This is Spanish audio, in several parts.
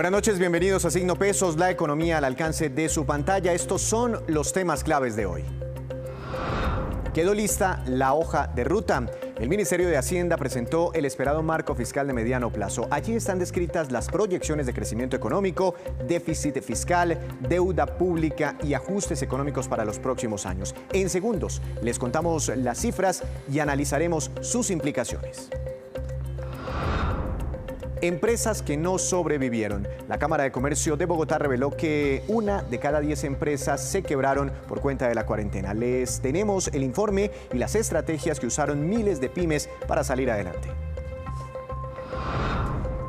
Buenas noches, bienvenidos a Signo Pesos, la economía al alcance de su pantalla. Estos son los temas claves de hoy. Quedó lista la hoja de ruta. El Ministerio de Hacienda presentó el esperado marco fiscal de mediano plazo. Allí están descritas las proyecciones de crecimiento económico, déficit fiscal, deuda pública y ajustes económicos para los próximos años. En segundos les contamos las cifras y analizaremos sus implicaciones. Empresas que no sobrevivieron. La Cámara de Comercio de Bogotá reveló que 1 de cada 10 empresas se quebraron por cuenta de la cuarentena. Les tenemos el informe y las estrategias que usaron miles de pymes para salir adelante.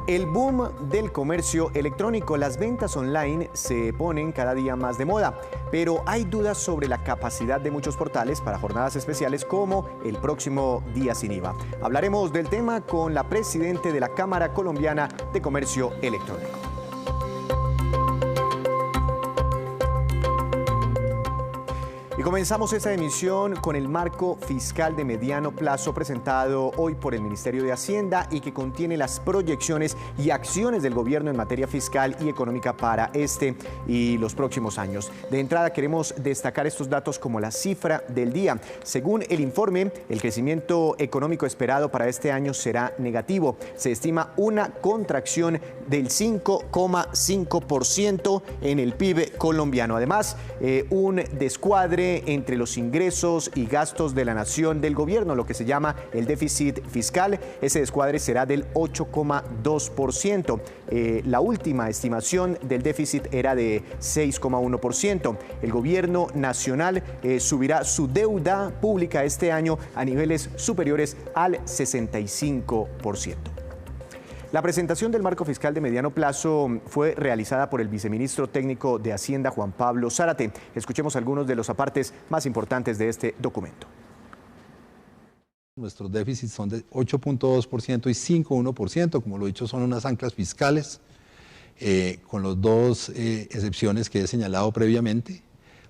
El boom del comercio electrónico, las ventas online se ponen cada día más de moda, pero hay dudas sobre la capacidad de muchos portales para jornadas especiales como el próximo Día Sin IVA. Hablaremos del tema con la presidenta de la Cámara Colombiana de Comercio Electrónico. Y comenzamos esta emisión con el marco fiscal de mediano plazo presentado hoy por el Ministerio de Hacienda y que contiene las proyecciones y acciones del gobierno en materia fiscal y económica para este y los próximos años. De entrada queremos destacar estos datos como la cifra del día. Según el informe, el crecimiento económico esperado para este año será negativo. Se estima una contracción del 5,5% en el PIB colombiano. Además, un descuadre entre los ingresos y gastos de la nación del gobierno, lo que se llama el déficit fiscal. Ese descuadre será del 8,2%. La última estimación del déficit era de 6,1%. El gobierno nacional subirá su deuda pública este año a niveles superiores al 65%. La presentación del marco fiscal de mediano plazo fue realizada por el viceministro técnico de Hacienda, Juan Pablo Zárate. Escuchemos algunos de los apartes más importantes de este documento. Nuestros déficits son de 8,2% y 5,1%, como lo he dicho, son unas anclas fiscales, con las dos excepciones que he señalado previamente.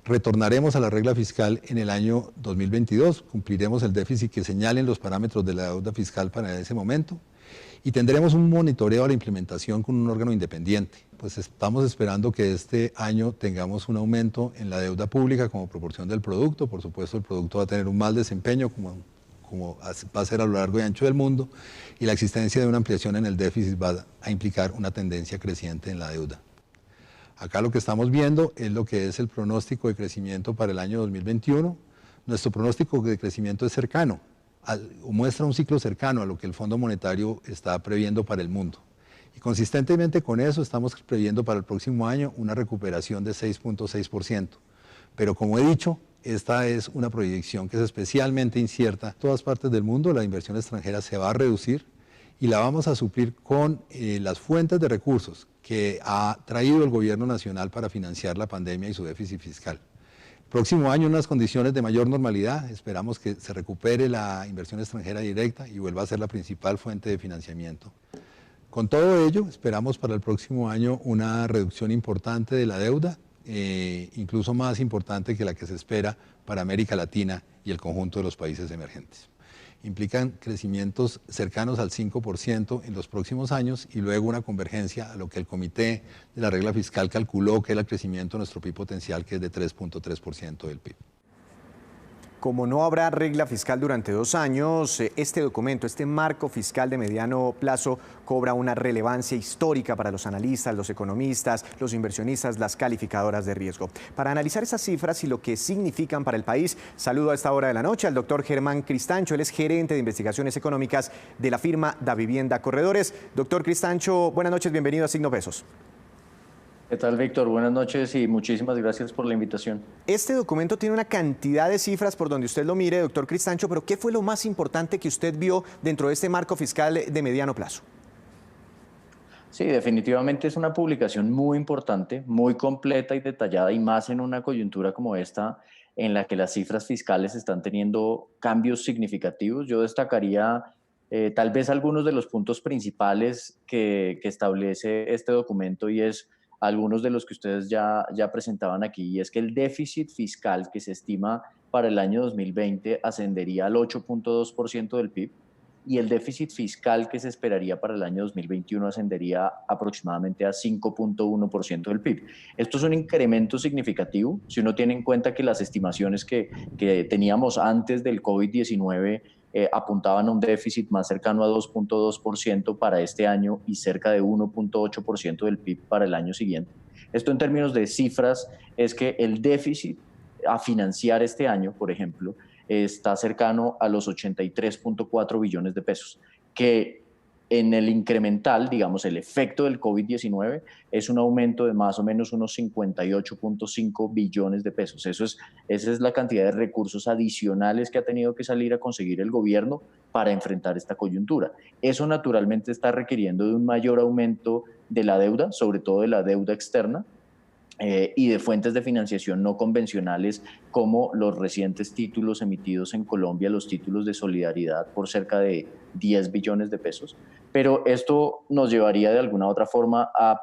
Retornaremos a la regla fiscal en el año 2022, cumpliremos el déficit que señalen los parámetros de la deuda fiscal para ese momento. Y tendremos un monitoreo a la implementación con un órgano independiente. Pues estamos esperando que este año tengamos un aumento en la deuda pública como proporción del producto. Por supuesto, el producto va a tener un mal desempeño como va a ser a lo largo y ancho del mundo, y la existencia de una ampliación en el déficit va a implicar una tendencia creciente en la deuda. Acá lo que estamos viendo es lo que es el pronóstico de crecimiento para el año 2021. Nuestro pronóstico de crecimiento es cercano, muestra un ciclo cercano a lo que el Fondo Monetario está previendo para el mundo. Y consistentemente con eso estamos previendo para el próximo año una recuperación de 6,6%. Pero como he dicho, esta es una proyección que es especialmente incierta. En todas partes del mundo la inversión extranjera se va a reducir y la vamos a suplir con las fuentes de recursos que ha traído el gobierno nacional para financiar la pandemia y su déficit fiscal. Próximo año, en unas condiciones de mayor normalidad, esperamos que se recupere la inversión extranjera directa y vuelva a ser la principal fuente de financiamiento. Con todo ello, esperamos para el próximo año una reducción importante de la deuda, incluso más importante que la que se espera para América Latina y el conjunto de los países emergentes. Implican crecimientos cercanos al 5% en los próximos años y luego una convergencia a lo que el Comité de la Regla Fiscal calculó que era el crecimiento de nuestro PIB potencial, que es de 3,3% del PIB. Como no habrá regla fiscal durante 2 años, este documento, este marco fiscal de mediano plazo, cobra una relevancia histórica para los analistas, los economistas, los inversionistas, las calificadoras de riesgo. Para analizar esas cifras y lo que significan para el país, saludo a esta hora de la noche al doctor Germán Cristancho. Él es gerente de investigaciones económicas de la firma Davivienda Corredores. Doctor Cristancho, buenas noches, bienvenido a Signo Pesos. ¿Qué tal, Víctor? Buenas noches y muchísimas gracias por la invitación. Este documento tiene una cantidad de cifras por donde usted lo mire, doctor Cristancho, pero ¿qué fue lo más importante que usted vio dentro de este marco fiscal de mediano plazo? Sí, definitivamente es una publicación muy importante, muy completa y detallada, y más en una coyuntura como esta, en la que las cifras fiscales están teniendo cambios significativos. Yo destacaría tal vez algunos de los puntos principales que establece este documento, y es algunos de los que ustedes ya presentaban aquí, y es que el déficit fiscal que se estima para el año 2020 ascendería al 8,2% del PIB. y el déficit fiscal que se esperaría para el año 2021 ascendería aproximadamente a 5.1% del PIB. Esto es un incremento significativo si uno tiene en cuenta que las estimaciones que teníamos antes del COVID-19 apuntaban a un déficit más cercano a 2.2% para este año y cerca de 1.8% del PIB para el año siguiente. Esto en términos de cifras es que el déficit a financiar este año, por ejemplo, está cercano a los 83.4 billones de pesos, que en el incremental, digamos, el efecto del COVID-19 es un aumento de más o menos unos 58.5 billones de pesos. Esa es la cantidad de recursos adicionales que ha tenido que salir a conseguir el gobierno para enfrentar esta coyuntura. Eso naturalmente está requiriendo de un mayor aumento de la deuda, sobre todo de la deuda externa, y de fuentes de financiación no convencionales como los recientes títulos emitidos en Colombia, los títulos de solidaridad por cerca de 10 billones de pesos. Pero esto nos llevaría de alguna u otra forma a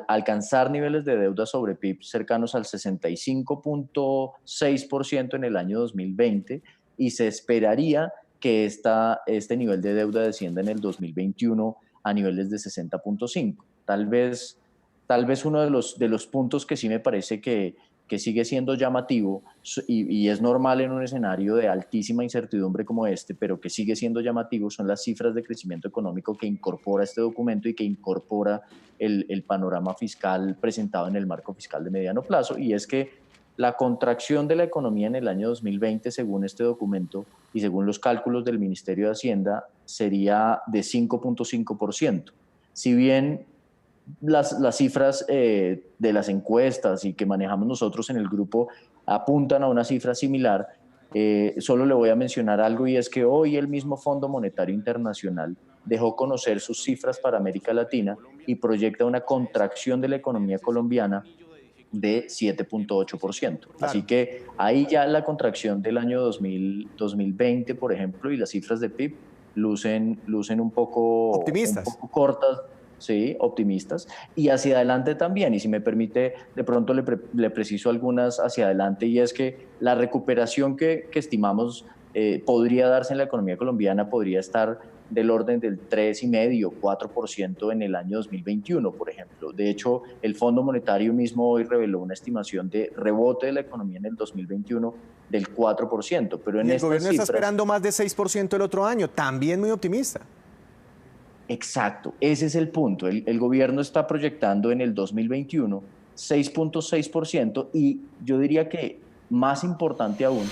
alcanzar niveles de deuda sobre PIB cercanos al 65.6% en el año 2020 y se esperaría que este nivel de deuda descienda en el 2021 a niveles de 60.5%. Tal vez uno de los puntos que sí me parece que sigue siendo llamativo y es normal en un escenario de altísima incertidumbre como este, pero que sigue siendo llamativo son las cifras de crecimiento económico que incorpora este documento y que incorpora el panorama fiscal presentado en el marco fiscal de mediano plazo, y es que la contracción de la economía en el año 2020, según este documento y según los cálculos del Ministerio de Hacienda, sería de 5.5%. Si bien las cifras de las encuestas y que manejamos nosotros en el grupo apuntan a una cifra similar, solo le voy a mencionar algo, y es que hoy el mismo Fondo Monetario Internacional dejó conocer sus cifras para América Latina y proyecta una contracción de la economía colombiana de 7.8%. Claro. Así que ahí ya la contracción del año 2020, por ejemplo, y las cifras de PIB lucen un poco cortas, sí, optimistas, y hacia adelante también, y si me permite, de pronto le preciso algunas hacia adelante, y es que la recuperación que estimamos podría darse en la economía colombiana podría estar del orden del 3,5, 4% en el año 2021, por ejemplo. De hecho, el Fondo Monetario mismo hoy reveló una estimación de rebote de la economía en el 2021 del 4%, pero en y el estas gobierno cifras, está esperando más de 6% el otro año, también muy optimista. Exacto, ese es el punto. El gobierno está proyectando en el 2021 6.6%, y yo diría que más importante aún,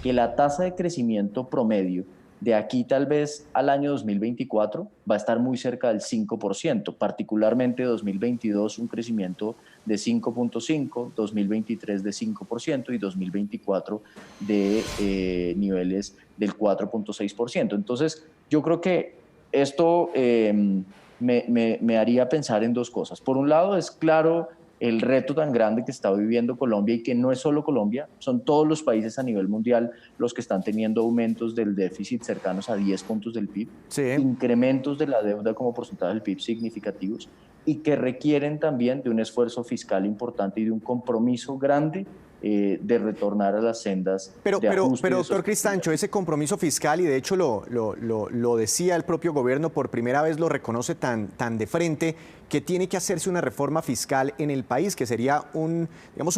que la tasa de crecimiento promedio de aquí tal vez al año 2024 va a estar muy cerca del 5%, particularmente 2022 un crecimiento de 5.5%, 2023 de 5% y 2024 de niveles del 4.6%. Entonces, yo creo que esto me haría pensar en dos cosas. Por un lado, es claro el reto tan grande que está viviendo Colombia, y que no es solo Colombia, son todos los países a nivel mundial los que están teniendo aumentos del déficit cercanos a 10 puntos del PIB, Sí. incrementos de la deuda como porcentaje del PIB significativos, y que requieren también de un esfuerzo fiscal importante y de un compromiso grande de retornar a las sendas Pero, de ajuste. pero doctor Cristancho, ese compromiso fiscal, y de hecho lo decía el propio gobierno, por primera vez lo reconoce tan de frente, que tiene que hacerse una reforma fiscal en el país, que sería un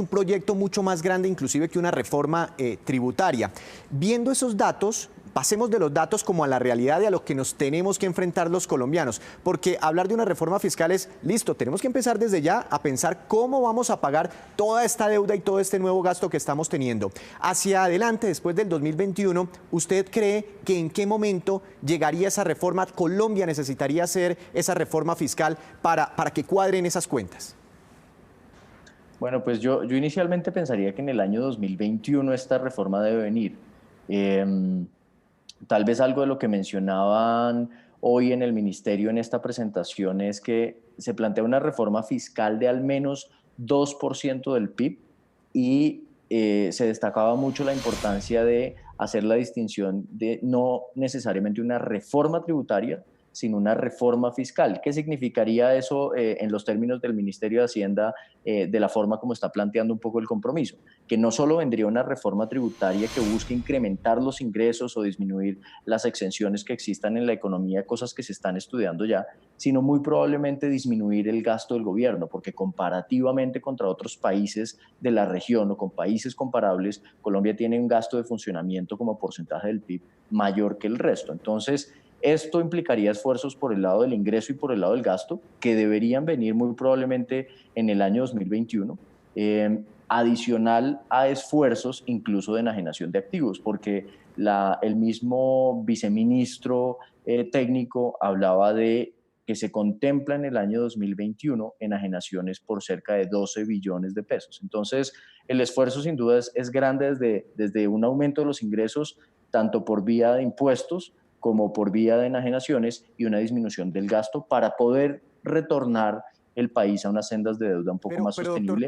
proyecto mucho más grande inclusive que una reforma tributaria. Viendo esos datos, pasemos de los datos como a la realidad y a lo que nos tenemos que enfrentar los colombianos, porque hablar de una reforma fiscal es, listo, tenemos que empezar desde ya a pensar cómo vamos a pagar toda esta deuda y todo este nuevo gasto que estamos teniendo. Hacia adelante, después del 2021, ¿usted cree que en qué momento llegaría esa reforma? Colombia necesitaría hacer esa reforma fiscal para que cuadren esas cuentas. Bueno, pues yo inicialmente pensaría que en el año 2021 esta reforma debe venir. Tal vez algo de lo que mencionaban hoy en el ministerio en esta presentación es que se plantea una reforma fiscal de al menos 2% del PIB, y se destacaba mucho la importancia de hacer la distinción de no necesariamente una reforma tributaria, sin una reforma fiscal. ¿Qué significaría eso en los términos del Ministerio de Hacienda, de la forma como está planteando un poco el compromiso? Que no solo vendría una reforma tributaria que busque incrementar los ingresos o disminuir las exenciones que existan en la economía, cosas que se están estudiando ya, sino muy probablemente disminuir el gasto del gobierno, porque comparativamente contra otros países de la región o con países comparables, Colombia tiene un gasto de funcionamiento como porcentaje del PIB mayor que el resto. Entonces, esto implicaría esfuerzos por el lado del ingreso y por el lado del gasto, que deberían venir muy probablemente en el año 2021, adicional a esfuerzos incluso de enajenación de activos, porque el mismo viceministro técnico hablaba de que se contempla en el año 2021 enajenaciones por cerca de 12 billones de pesos. Entonces, el esfuerzo sin duda es grande desde un aumento de los ingresos, tanto por vía de impuestos como por vía de enajenaciones, y una disminución del gasto para poder retornar el país a unas sendas de deuda un poco más sostenible,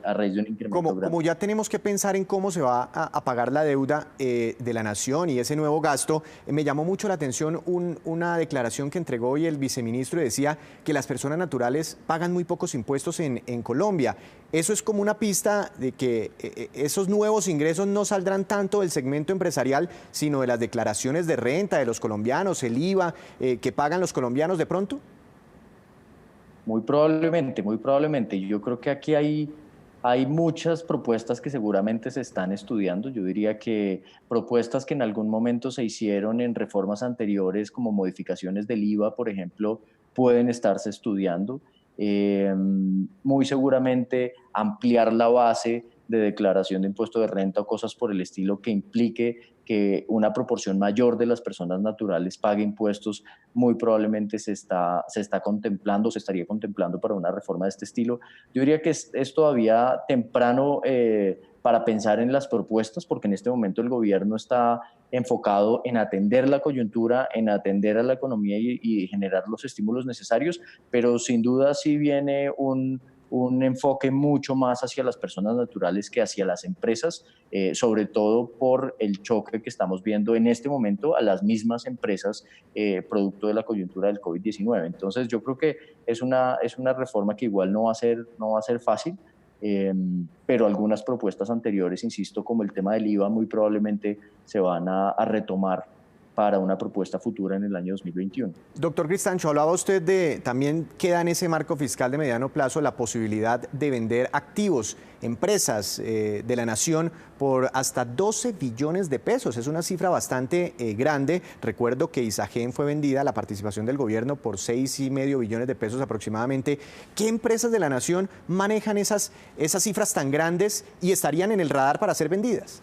a raíz de un incremento grande. Como ya tenemos que pensar en cómo se va a pagar la deuda de la nación y ese nuevo gasto, me llamó mucho la atención una declaración que entregó hoy el viceministro, y decía que las personas naturales pagan muy pocos impuestos en Colombia. Eso es como una pista de que esos nuevos ingresos no saldrán tanto del segmento empresarial, sino de las declaraciones de renta de los colombianos, el IVA que pagan los colombianos de pronto. Muy probablemente, muy probablemente. Yo creo que aquí hay muchas propuestas que seguramente se están estudiando. Yo diría que propuestas que en algún momento se hicieron en reformas anteriores, como modificaciones del IVA, por ejemplo, pueden estarse estudiando. Muy seguramente ampliar la base de declaración de impuesto de renta o cosas por el estilo que implique que una proporción mayor de las personas naturales pague impuestos, muy probablemente se está contemplando, se estaría contemplando para una reforma de este estilo. Yo diría que es todavía temprano para pensar en las propuestas, porque en este momento el gobierno está enfocado en atender la coyuntura, en atender a la economía y generar los estímulos necesarios, pero sin duda sí viene un enfoque mucho más hacia las personas naturales que hacia las empresas, sobre todo por el choque que estamos viendo en este momento a las mismas empresas producto de la coyuntura del COVID-19. Entonces yo creo que es una reforma que igual no va a ser fácil, pero algunas propuestas anteriores, insisto, como el tema del IVA, muy probablemente se van a retomar para una propuesta futura en el año 2021. Doctor Cristancho, hablaba usted de, también queda en ese marco fiscal de mediano plazo la posibilidad de vender activos, empresas de la nación por hasta 12 billones de pesos. Es una cifra bastante grande. Recuerdo que Isagen fue vendida, la participación del gobierno, por 6,5 billones de pesos aproximadamente. ¿Qué empresas de la nación manejan esas cifras tan grandes y estarían en el radar para ser vendidas?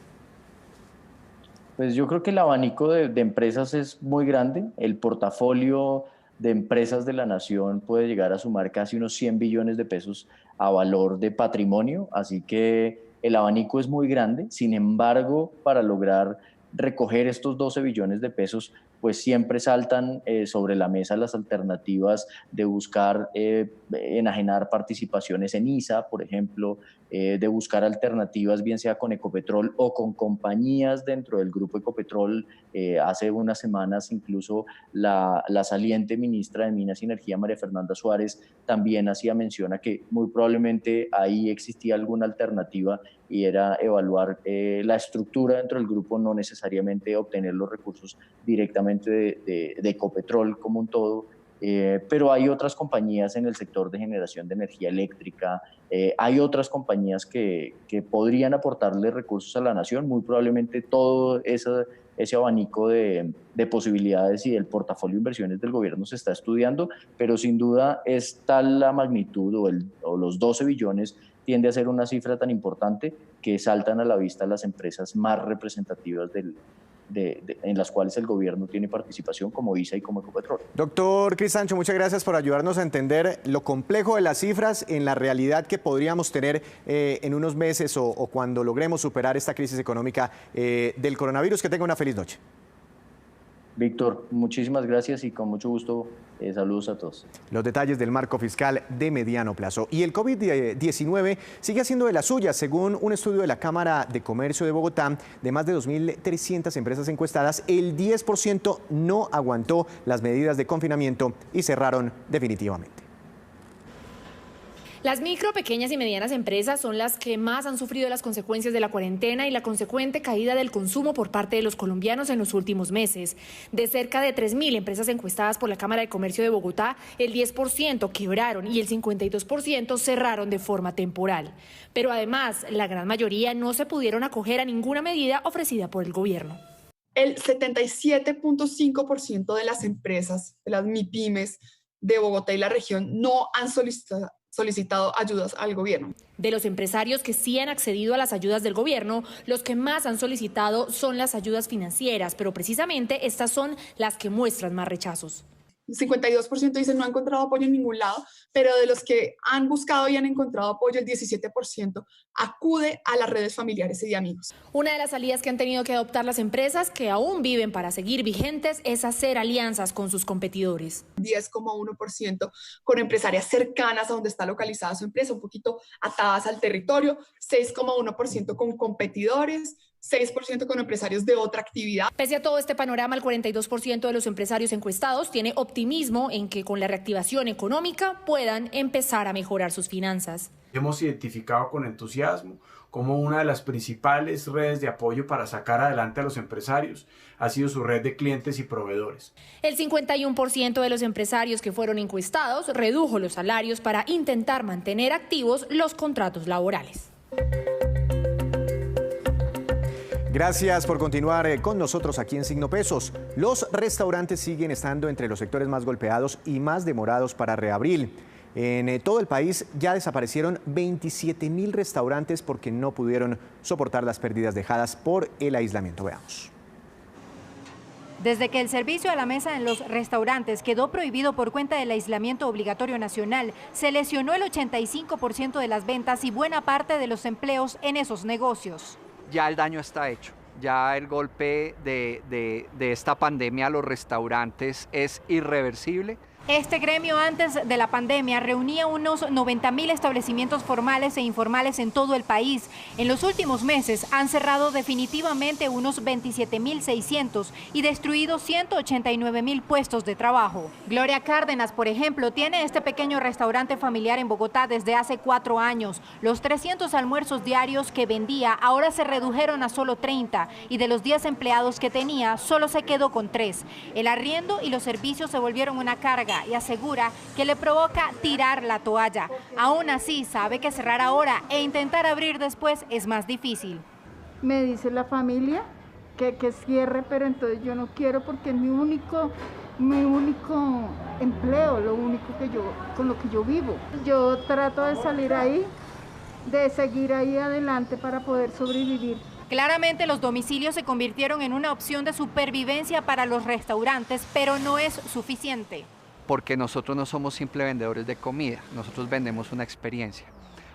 Pues yo creo que el abanico de empresas es muy grande. El portafolio de empresas de la nación puede llegar a sumar casi unos 100 billones de pesos a valor de patrimonio, así que el abanico es muy grande. Sin embargo, para lograr recoger estos 12 billones de pesos, pues siempre saltan sobre la mesa las alternativas de buscar enajenar participaciones en ISA, por ejemplo, de buscar alternativas, bien sea con Ecopetrol o con compañías dentro del grupo Ecopetrol. Hace unas semanas incluso la saliente ministra de Minas y Energía, María Fernanda Suárez, también hacía mención a que muy probablemente ahí existía alguna alternativa, y era evaluar la estructura dentro del grupo, no necesariamente obtener los recursos directamente de Ecopetrol como un todo, pero hay otras compañías en el sector de generación de energía eléctrica, hay otras compañías que podrían aportarle recursos a la nación. Muy probablemente todo ese abanico de posibilidades y el portafolio de inversiones del gobierno se está estudiando, pero sin duda es tal la magnitud o los 12 billones tiende a ser una cifra tan importante que saltan a la vista las empresas más representativas en las cuales el gobierno tiene participación, como ISA y como Ecopetrol. Doctor Cristancho, muchas gracias por ayudarnos a entender lo complejo de las cifras en la realidad que podríamos tener en unos meses o cuando logremos superar esta crisis económica del coronavirus. Que tenga una feliz noche. Víctor, muchísimas gracias y con mucho gusto, saludos a todos. Los detalles del marco fiscal de mediano plazo. Y el COVID-19 sigue haciendo de las suyas. Según un estudio de la Cámara de Comercio de Bogotá, de más de 2.300 empresas encuestadas, el 10% no aguantó las medidas de confinamiento y cerraron definitivamente. Las micro, pequeñas y medianas empresas son las que más han sufrido las consecuencias de la cuarentena y la consecuente caída del consumo por parte de los colombianos en los últimos meses. De cerca de 3.000 empresas encuestadas por la Cámara de Comercio de Bogotá, el 10% quebraron y el 52% cerraron de forma temporal. Pero además, la gran mayoría no se pudieron acoger a ninguna medida ofrecida por el gobierno. El 77.5% de las empresas, de las MIPYMES de Bogotá y la región, no han solicitado ayudas al gobierno. De los empresarios que sí han accedido a las ayudas del gobierno, los que más han solicitado son las ayudas financieras, pero precisamente estas son las que muestran más rechazos. El 52% dicen no ha encontrado apoyo en ningún lado, pero de los que han buscado y han encontrado apoyo, el 17% acude a las redes familiares y de amigos. Una de las salidas que han tenido que adoptar las empresas, que aún viven para seguir vigentes, es hacer alianzas con sus competidores. 10,1% con empresarias cercanas a donde está localizada su empresa, un poquito atadas al territorio, 6,1% con competidores, 6% con empresarios de otra actividad. Pese a todo este panorama, el 42% de los empresarios encuestados tiene optimismo en que con la reactivación económica puedan empezar a mejorar sus finanzas. Hemos identificado con entusiasmo como una de las principales redes de apoyo para sacar adelante a los empresarios ha sido su red de clientes y proveedores. El 51% de los empresarios que fueron encuestados redujo los salarios para intentar mantener activos los contratos laborales. Gracias por continuar con nosotros aquí en Signo Pesos. Los restaurantes siguen estando entre los sectores más golpeados y más demorados para reabrir. En todo el país ya desaparecieron 27.000 restaurantes porque no pudieron soportar las pérdidas dejadas por el aislamiento. Veamos. Desde que el servicio a la mesa en los restaurantes quedó prohibido por cuenta del aislamiento obligatorio nacional, se lesionó el 85% de las ventas y buena parte de los empleos en esos negocios. Ya el daño está hecho, ya el golpe de esta pandemia a los restaurantes es irreversible. Este gremio antes de la pandemia reunía unos 90.000 establecimientos formales e informales en todo el país. En los últimos meses han cerrado definitivamente unos 27.600 y destruido 189.000 puestos de trabajo. Gloria Cárdenas, por ejemplo, tiene este pequeño restaurante familiar en Bogotá desde hace 4 años. Los 300 almuerzos diarios que vendía ahora se redujeron a solo 30 y de los 10 empleados que tenía solo se quedó con 3. El arriendo y los servicios se volvieron una carga y asegura que le provoca tirar la toalla. Aún así, sabe que cerrar ahora e intentar abrir después es más difícil. Me dice la familia que cierre, pero entonces yo no quiero porque es mi único empleo, lo único con lo que yo vivo. Yo trato de salir ahí, de seguir ahí adelante para poder sobrevivir. Claramente los domicilios se convirtieron en una opción de supervivencia para los restaurantes, pero no es suficiente. Porque nosotros no somos simples vendedores de comida, nosotros vendemos una experiencia.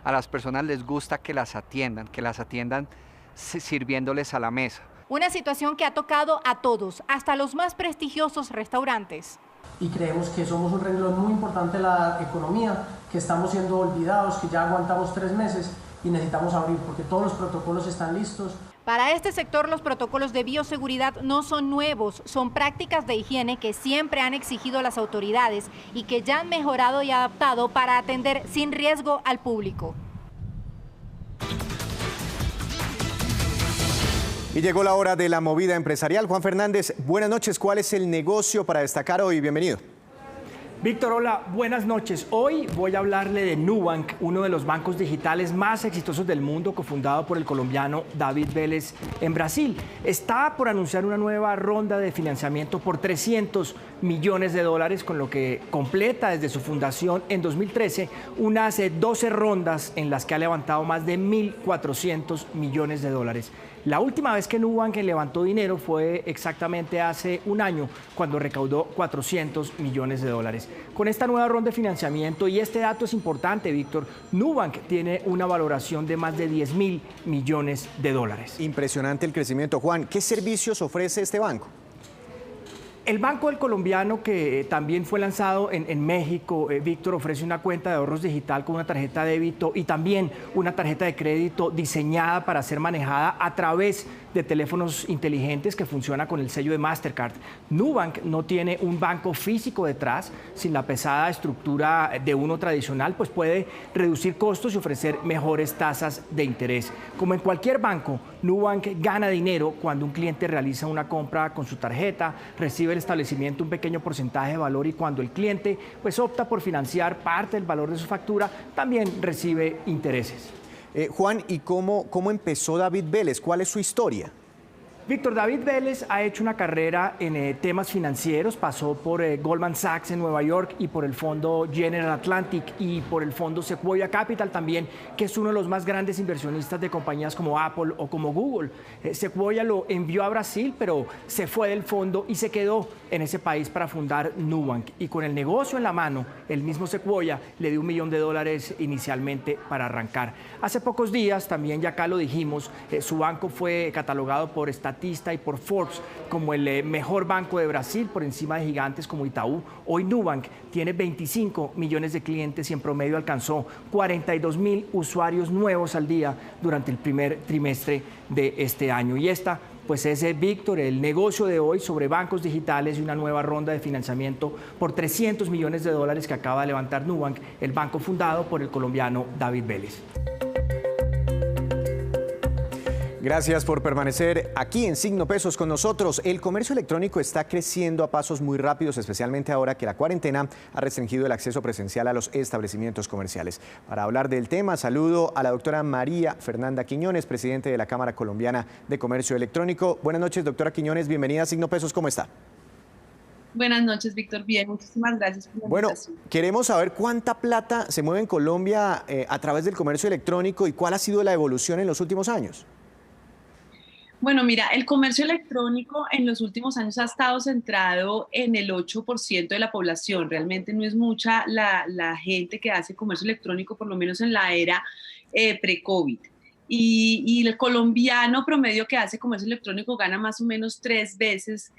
A las personas les gusta que las atiendan sirviéndoles a la mesa. Una situación que ha tocado a todos, hasta los más prestigiosos restaurantes. Y creemos que somos un renglón muy importante de la economía, que estamos siendo olvidados, que ya aguantamos 3 meses y necesitamos abrir porque todos los protocolos están listos. Para este sector los protocolos de bioseguridad no son nuevos, son prácticas de higiene que siempre han exigido las autoridades y que ya han mejorado y adaptado para atender sin riesgo al público. Y llegó la hora de la movida empresarial. Juan Fernández, buenas noches. ¿Cuál es el negocio para destacar hoy? Bienvenido. Víctor, hola, buenas noches. Hoy voy a hablarle de Nubank, uno de los bancos digitales más exitosos del mundo, cofundado por el colombiano David Vélez en Brasil. Está por anunciar una nueva ronda de financiamiento por $300 millones, con lo que completa desde su fundación en 2013 unas 12 rondas en las que ha levantado más de $1.400 millones. La última vez que Nubank levantó dinero fue exactamente hace un año, cuando recaudó $400 millones. Con esta nueva ronda de financiamiento, y este dato es importante, Víctor, Nubank tiene una valoración de más de $10.000 millones. Impresionante el crecimiento, Juan. ¿Qué servicios ofrece este banco? El Banco del Colombiano, que también fue lanzado en México, Víctor, ofrece una cuenta de ahorros digital con una tarjeta de débito y también una tarjeta de crédito diseñada para ser manejada a través de teléfonos inteligentes que funciona con el sello de Mastercard. Nubank no tiene un banco físico detrás, sin la pesada estructura de uno tradicional, pues puede reducir costos y ofrecer mejores tasas de interés. Como en cualquier banco, Nubank gana dinero cuando un cliente realiza una compra con su tarjeta, recibe el establecimiento un pequeño porcentaje de valor y cuando el cliente pues opta por financiar parte del valor de su factura, también recibe intereses. Juan, ¿y cómo empezó David Vélez? ¿Cuál es su historia? Víctor, David Vélez ha hecho una carrera en temas financieros, pasó por Goldman Sachs en Nueva York y por el fondo General Atlantic y por el fondo Sequoia Capital también, que es uno de los más grandes inversionistas de compañías como Apple o como Google. Sequoia lo envió a Brasil, pero se fue del fondo y se quedó en ese país para fundar Nubank. Y con el negocio en la mano, el mismo Sequoia le dio $1 millón inicialmente para arrancar. Hace pocos días, también ya acá lo dijimos, su banco fue catalogado por Statista y por Forbes como el mejor banco de Brasil por encima de gigantes como Itaú. Hoy Nubank tiene 25 millones de clientes y en promedio alcanzó 42.000 usuarios nuevos al día durante el primer trimestre de este año. Y esta pues es, Víctor, el negocio de hoy sobre bancos digitales y una nueva ronda de financiamiento por $300 millones que acaba de levantar Nubank, el banco fundado por el colombiano David Vélez. Gracias por permanecer aquí en Signo Pesos con nosotros. El comercio electrónico está creciendo a pasos muy rápidos, especialmente ahora que la cuarentena ha restringido el acceso presencial a los establecimientos comerciales. Para hablar del tema, saludo a la doctora María Fernanda Quiñones, presidente de la Cámara Colombiana de Comercio Electrónico. Buenas noches, doctora Quiñones, bienvenida a Signo Pesos, ¿cómo está? Buenas noches, Víctor. Bien, muchísimas gracias por la invitación. Bueno, queremos saber cuánta plata se mueve en Colombia a través del comercio electrónico y cuál ha sido la evolución en los últimos años. Bueno, mira, el comercio electrónico en los últimos años ha estado centrado en el 8% de la población. Realmente no es mucha la gente que hace comercio electrónico, por lo menos en la era pre-COVID. Y el colombiano promedio que hace comercio electrónico gana más o menos 3 veces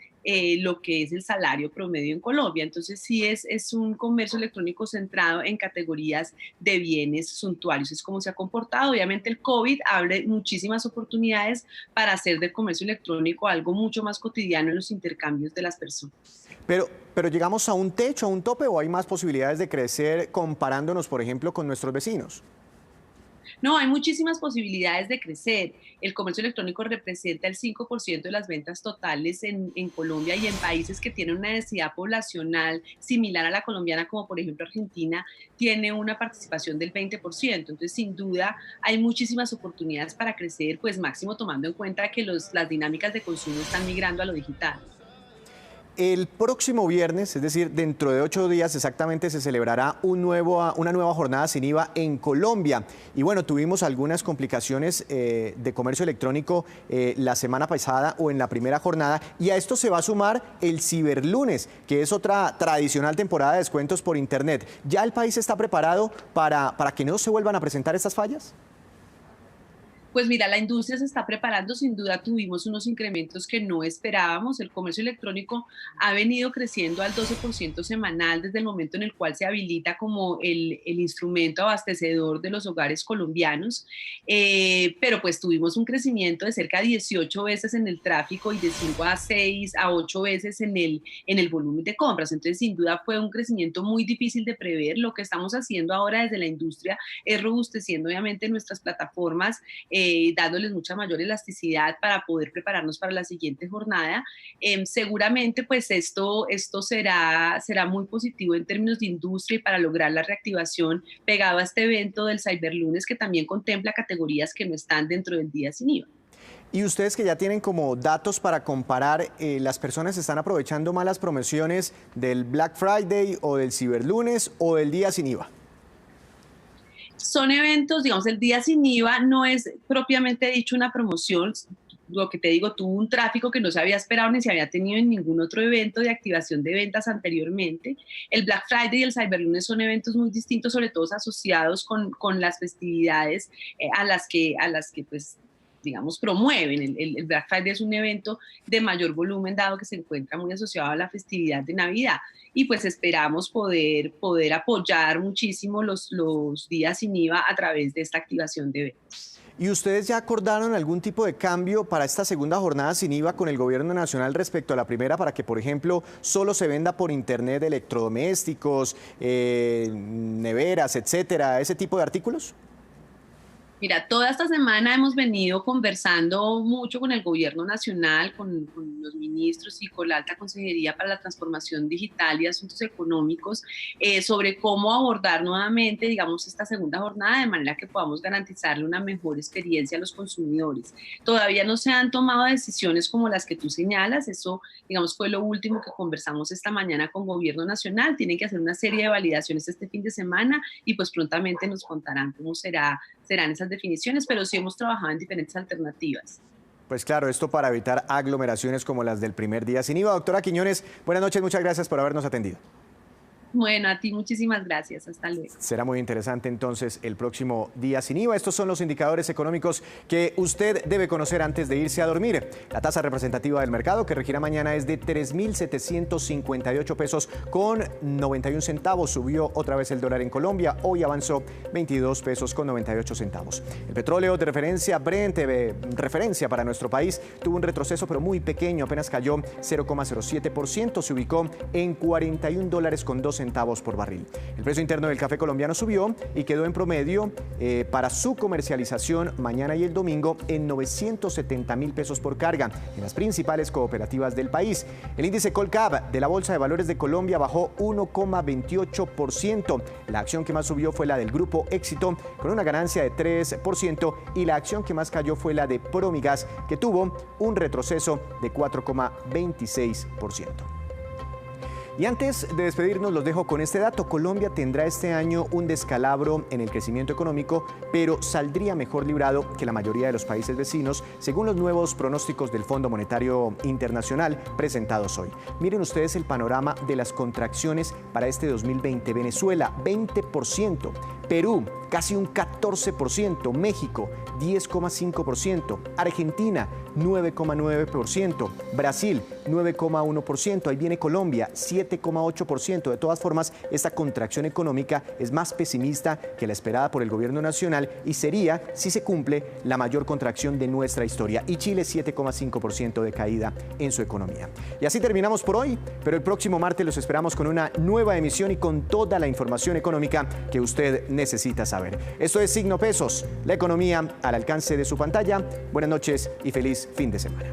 lo que es el salario promedio en Colombia. Entonces sí es un comercio electrónico centrado en categorías de bienes suntuarios. Es como se ha comportado. Obviamente el COVID abre muchísimas oportunidades para hacer del comercio electrónico algo mucho más cotidiano en los intercambios de las personas. Pero ¿llegamos a un techo, a un tope o hay más posibilidades de crecer comparándonos, por ejemplo, con nuestros vecinos? No, hay muchísimas posibilidades de crecer. El comercio electrónico representa el 5% de las ventas totales en Colombia y en países que tienen una densidad poblacional similar a la colombiana, como por ejemplo Argentina, tiene una participación del 20%. Entonces, sin duda, hay muchísimas oportunidades para crecer, pues máximo tomando en cuenta que las dinámicas de consumo están migrando a lo digital. El próximo viernes, es decir, dentro de 8 días exactamente, se celebrará una nueva jornada sin IVA en Colombia. Y bueno, tuvimos algunas complicaciones de comercio electrónico la semana pasada o en la primera jornada. Y a esto se va a sumar el Ciberlunes, que es otra tradicional temporada de descuentos por Internet. ¿Ya el país está preparado para que no se vuelvan a presentar estas fallas? Pues mira, la industria se está preparando, sin duda tuvimos unos incrementos que no esperábamos. El comercio electrónico ha venido creciendo al 12% semanal desde el momento en el cual se habilita como el instrumento abastecedor de los hogares colombianos, pero pues tuvimos un crecimiento de cerca de 18 veces en el tráfico y de 5 a 6 a 8 veces en el volumen de compras. Entonces, sin duda fue un crecimiento muy difícil de prever. Lo que estamos haciendo ahora desde la industria es robusteciendo obviamente nuestras plataformas, dándoles mucha mayor elasticidad para poder prepararnos para la siguiente jornada. Seguramente pues esto será muy positivo en términos de industria y para lograr la reactivación pegado a este evento del Cyberlunes, que también contempla categorías que no están dentro del día sin IVA. Y ustedes que ya tienen como datos para comparar, ¿las personas están aprovechando más las promociones del Black Friday o del Ciberlunes o del día sin IVA? Son eventos, digamos, el día sin IVA no es propiamente dicho una promoción. Lo que te digo, tuvo un tráfico que no se había esperado ni se había tenido en ningún otro evento de activación de ventas anteriormente. El Black Friday y el Cyberlunes son eventos muy distintos, sobre todo asociados con las festividades a las que pues digamos, promueven. El Black Friday es un evento de mayor volumen dado que se encuentra muy asociado a la festividad de Navidad. Y pues esperamos poder apoyar muchísimo los días sin IVA a través de esta activación de eventos. ¿Y ustedes ya acordaron algún tipo de cambio para esta segunda jornada sin IVA con el gobierno nacional respecto a la primera, para que, por ejemplo, solo se venda por internet electrodomésticos, neveras, etcétera, ese tipo de artículos? Mira, toda esta semana hemos venido conversando mucho con el gobierno nacional, con los ministros y con la Alta Consejería para la Transformación Digital y Asuntos Económicos sobre cómo abordar nuevamente, digamos, esta segunda jornada de manera que podamos garantizarle una mejor experiencia a los consumidores. Todavía no se han tomado decisiones como las que tú señalas, eso, digamos, fue lo último que conversamos esta mañana con gobierno nacional. Tienen que hacer una serie de validaciones este fin de semana y pues prontamente nos contarán cómo serán esas definiciones, pero sí hemos trabajado en diferentes alternativas. Pues claro, esto para evitar aglomeraciones como las del primer día sin IVA. Doctora Quiñones, buenas noches, muchas gracias por habernos atendido. Bueno, a ti muchísimas gracias. Hasta luego. Será muy interesante entonces el próximo día sin IVA. Estos son los indicadores económicos que usted debe conocer antes de irse a dormir. La tasa representativa del mercado que regirá mañana es de 3.758 pesos con 91 centavos. Subió otra vez el dólar en Colombia. Hoy avanzó 22 pesos con 98 centavos. El petróleo de referencia Brent, referencia para nuestro país, tuvo un retroceso pero muy pequeño. Apenas cayó 0,07%. Se ubicó en 41 dólares con 2 centavos por barril. El precio interno del café colombiano subió y quedó en promedio para su comercialización mañana y el domingo en 970.000 pesos por carga en las principales cooperativas del país. El índice Colcap de la Bolsa de Valores de Colombia bajó 1,28%. La acción que más subió fue la del Grupo Éxito con una ganancia de 3% y la acción que más cayó fue la de Promigas, que tuvo un retroceso de 4,26%. Y antes de despedirnos, los dejo con este dato. Colombia tendrá este año un descalabro en el crecimiento económico, pero saldría mejor librado que la mayoría de los países vecinos, según los nuevos pronósticos del Fondo Monetario Internacional presentados hoy. Miren ustedes el panorama de las contracciones para este 2020. Venezuela, 20%. Perú, casi un 14%. México, 10,5%. Argentina, 9,9%. Brasil, 9,1%. Ahí viene Colombia, 7,8%. De todas formas, esta contracción económica es más pesimista que la esperada por el gobierno nacional y sería, si se cumple, la mayor contracción de nuestra historia. Y Chile, 7,5% de caída en su economía. Y así terminamos por hoy, pero el próximo martes los esperamos con una nueva emisión y con toda la información económica que usted necesita saber. Esto es Signo Pesos, la economía al alcance de su pantalla. Buenas noches y feliz fin de semana.